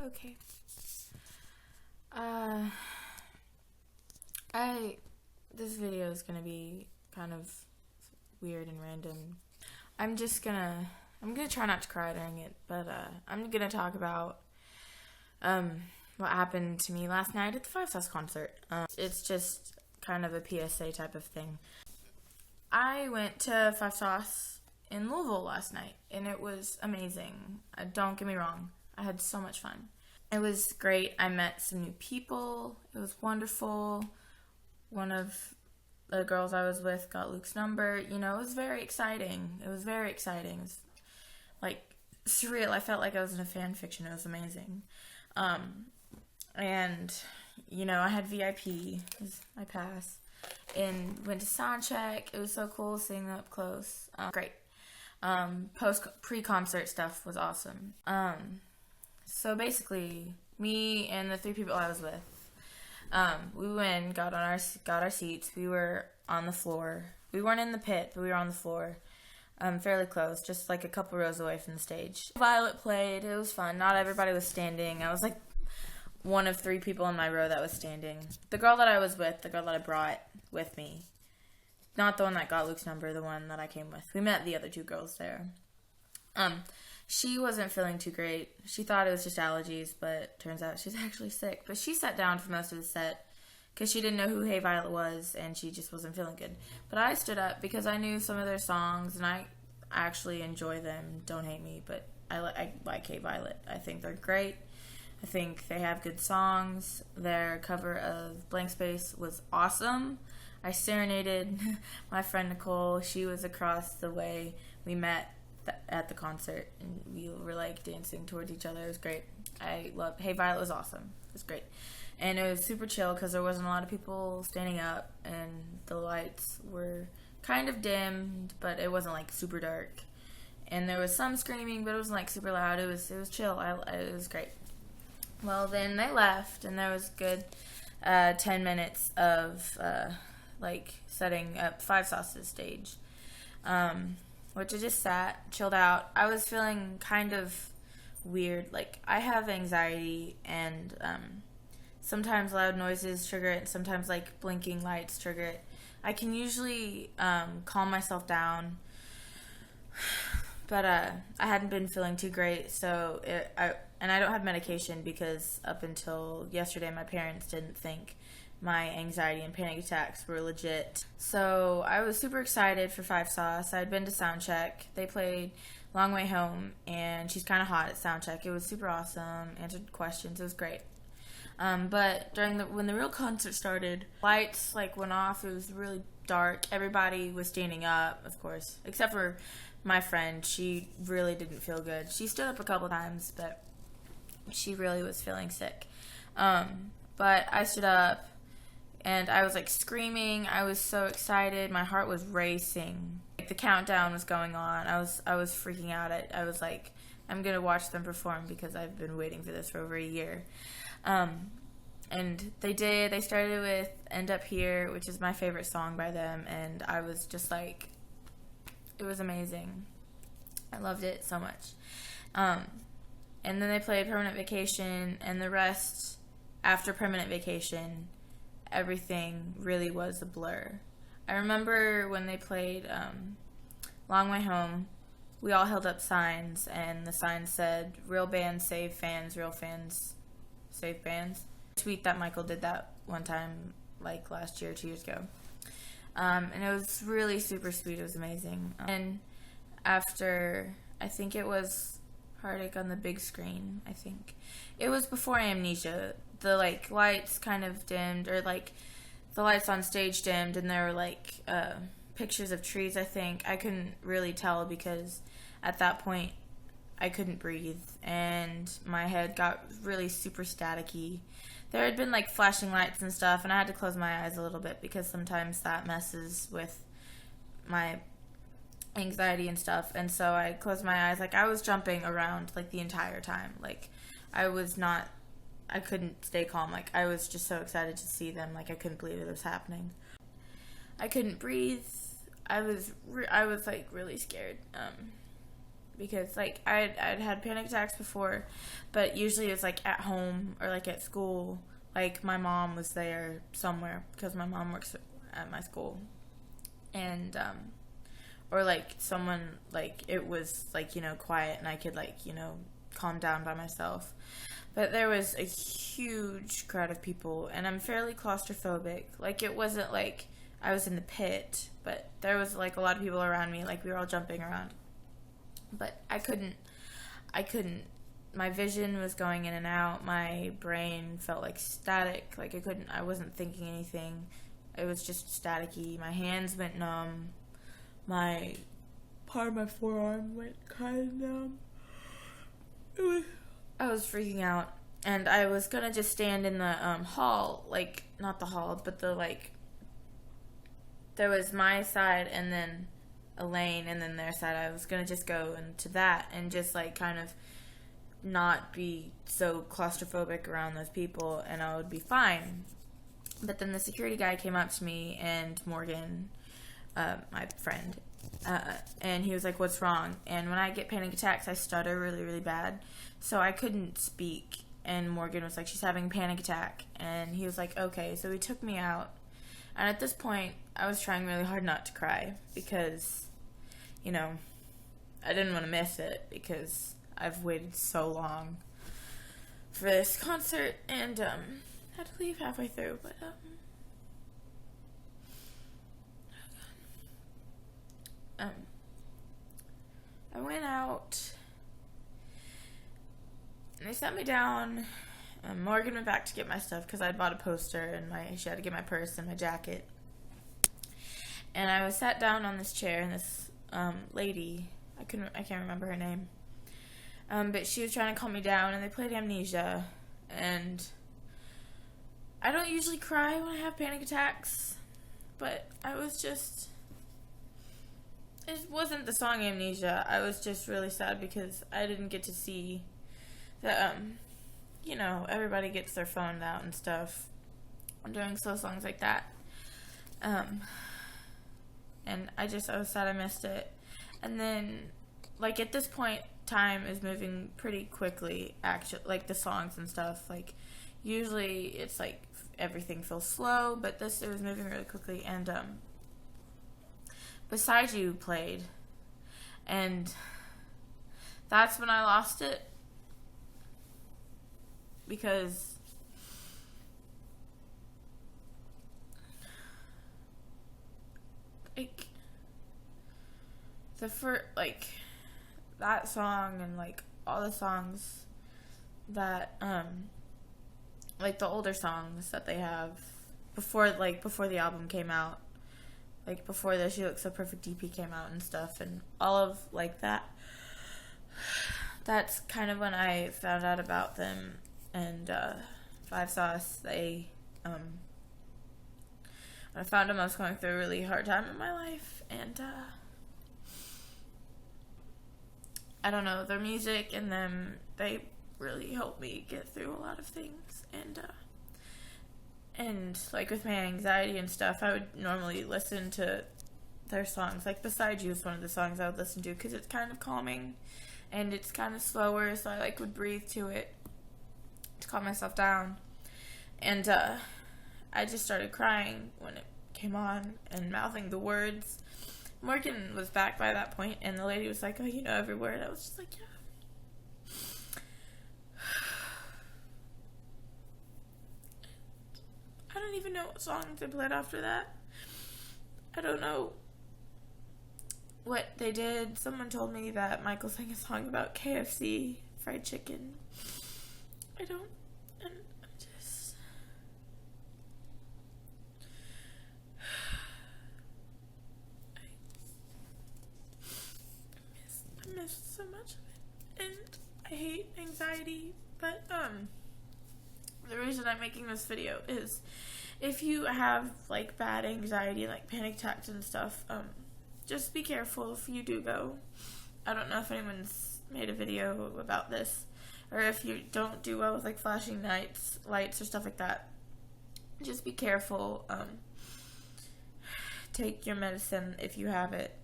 Okay. This video is gonna be kind of weird and random. I'm gonna try not to cry during it, but I'm gonna talk about what happened to me last night at the 5 Sauce concert. It's just kind of a PSA type of thing. I went to 5 Sauce in Louisville last night, and it was amazing. Don't get me wrong, I had so much fun. It was great. I met some new people. It was wonderful. One of the girls I was with got Luke's number. It was very exciting. It was like surreal. I felt like I was in a fan fiction. It was amazing. And I had VIP as my pass and went to sound check. It was so cool seeing them up close. Great. Pre-concert stuff was awesome. So basically, me and the 3 people I was with, we went, got our seats. We were on the floor. We weren't in the pit, but we were on the floor, fairly close, just like a couple rows away from the stage. Violet played. It was fun. Not everybody was standing. I was like one of 3 people in my row that was standing. The girl that I was with, the girl that I brought with me, not the one that got Luke's number, the one that I came with. We met the other 2 girls there. She wasn't feeling too great. She thought it was just allergies, but turns out she's actually sick. But she sat down for most of the set because she didn't know who Hey Violet was, and she just wasn't feeling good. But I stood up because I knew some of their songs, and I actually enjoy them. Don't hate me, but I like Hey Violet. I think they're great. I think they have good songs. Their cover of Blank Space was awesome. I serenaded my friend Nicole. She was across the way. We met at the concert, and we were like dancing towards each other. It was great. I loved Hey Violet. Was awesome. It was great, and it was super chill because there wasn't a lot of people standing up, and the lights were kind of dimmed, but it wasn't like super dark, and there was some screaming, but it wasn't like super loud. It was chill. It was great. Well, then they left, and there was good 10 minutes of setting up 5 Sauce's stage. Which I just sat, chilled out. I was feeling kind of weird. Like, I have anxiety, and sometimes loud noises trigger it, and sometimes, blinking lights trigger it. I can usually calm myself down, but I hadn't been feeling too great, so I don't have medication because up until yesterday, my parents didn't think my anxiety and panic attacks were legit. So I was super excited for 5 Sauce. I'd been to Soundcheck. They played Long Way Home, and She's Kinda Hot at Soundcheck. It was super awesome. Answered questions. It was great. But when the real concert started, lights went off. It was really dark. Everybody was standing up, of course, except for my friend. She really didn't feel good. She stood up a couple times, but she really was feeling sick. But I stood up, and I was screaming. I was so excited. My heart was racing. The countdown was going on. I was freaking out. I was like, I'm gonna watch them perform because I've been waiting for this for over a year. And they did. They started with End Up Here, which is my favorite song by them, and I was just like, it was amazing. I loved it so much. And then they played Permanent Vacation, and the rest after Permanent Vacation, everything really was a blur. I remember when they played Long Way Home, we all held up signs, and the sign said, "Real bands save fans, real fans save bands." Tweet that Michael did that one time, last year, 2 years ago. And it was really super sweet. It was amazing. And after, I think it was Heartache on the Big Screen, I think. It was before Amnesia. The lights kind of dimmed, or the lights on stage dimmed, and there were pictures of trees. I think I couldn't really tell because at that point I couldn't breathe, and my head got really super staticky. There had been flashing lights and stuff, and I had to close my eyes a little bit because sometimes that messes with my anxiety and stuff. And so I closed my eyes. I was jumping around the entire time. I couldn't stay calm. I was just so excited to see them. I couldn't believe it was happening. I couldn't breathe. I was really scared. because like I'd had panic attacks before, but usually it's like at home or like at school. Like my mom was there somewhere because my mom works at my school, and or like someone, like it was like, you know, quiet and I could like, you know, calm down by myself. But there was a huge crowd of people, and I'm fairly claustrophobic. Like, it wasn't like I was in the pit, but there was like a lot of people around me. Like, we were all jumping around. But I couldn't. My vision was going in and out. My brain felt like static. Like, I wasn't thinking anything. It was just staticky. My hands went numb. Part of my forearm went kind of numb. I was freaking out, and I was gonna just stand in the hall, like, not the hall, but the, like, there was my side and then a lane and then their side. I was gonna just go into that and just, like, kind of not be so claustrophobic around those people, and I would be fine. But then the security guy came up to me, and Morgan, my friend, and he was like, "What's wrong?" And when I get panic attacks, I stutter really, really bad. So I couldn't speak, and Morgan was like, "She's having a panic attack." And he was like, "Okay." So he took me out, and at this point, I was trying really hard not to cry because, you know, I didn't want to miss it because I've waited so long for this concert, and had to leave halfway through, but I went out. And they sat me down. Morgan went back to get my stuff because I'd bought a poster, and she had to get my purse and my jacket. And I was sat down on this chair, and this lady, I can't remember her name, but she was trying to calm me down, and they played Amnesia. And I don't usually cry when I have panic attacks, but I was just, it wasn't the song Amnesia. I was just really sad because I didn't get to see that, you know, everybody gets their phone out and stuff during slow songs like that. And I was sad I missed it. And then, like, at this point, time is moving pretty quickly, actually, like, the songs and stuff. Like, usually it's, like, everything feels slow, but it was moving really quickly. And, Beside You played. And that's when I lost it. Because like that song and like all the songs that like the older songs that they have before the album came out, like before the She Looks So Perfect EP came out and stuff, and all of like that, that's kind of when I found out about them. And Five Sauce, they when I found them, I was going through a really hard time in my life, and I don't know, their music and them, they really helped me get through a lot of things. And like with my anxiety and stuff, I would normally listen to their songs. Like Beside You is one of the songs I would listen to because it's kind of calming and it's kind of slower, so I like would breathe to it to calm myself down. And I just started crying when it came on and mouthing the words. Morgan was back by that point, and the lady was like, "Oh, you know every word." I was just like, "Yeah." I don't even know what song they played after that. I don't know what they did. Someone told me that Michael sang a song about KFC fried chicken. I don't, and I just, I missed so much of it, and I hate anxiety, but, the reason I'm making this video is if you have, like, bad anxiety, like panic attacks and stuff, just be careful if you do go. I don't know if anyone's made a video about this, or if you don't do well with, like, flashing lights or stuff like that. Just be careful. Take your medicine if you have it.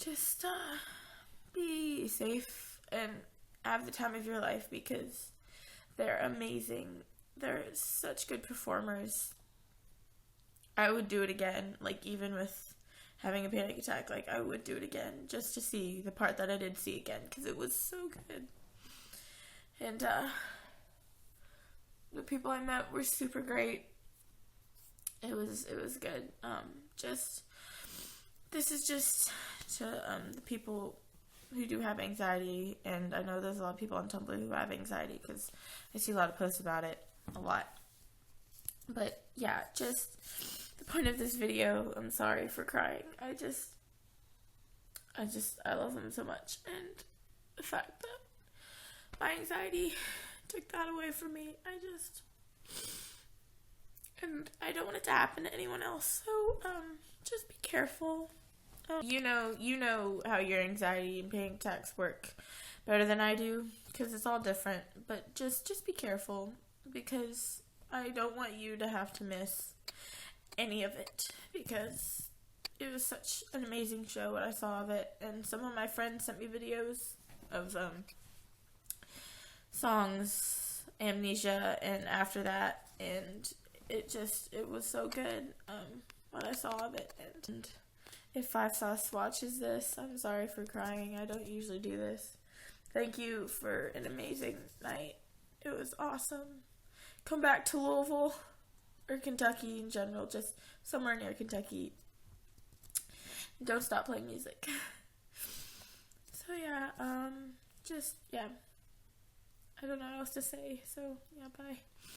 just be safe and have the time of your life, because they're amazing. They're such good performers. I would do it again, like, even with having a panic attack, like, I would do it again just to see the part that I did see again, because it was so good. And the people I met were super great. It was good. This is just to the people who do have anxiety, and I know there's a lot of people on Tumblr who have anxiety, because I see a lot of posts about it a lot. But yeah, just the point of this video, I'm sorry for crying. I love them so much, and the fact that my anxiety took that away from me, and I don't want it to happen to anyone else, so just be careful. You know how your anxiety and panic attacks work better than I do, because it's all different, but just be careful, because I don't want you to have to miss any of it, because it was such an amazing show when I saw of it, and some of my friends sent me videos of songs, Amnesia, and After That, and it was so good when I saw of it. And if 5 Sauce watches this, I'm sorry for crying. I don't usually do this. Thank you for an amazing night. It was awesome. Come back to Louisville or Kentucky in general, just somewhere near Kentucky. Don't stop playing music. So yeah, I don't know what else to say. So yeah, bye.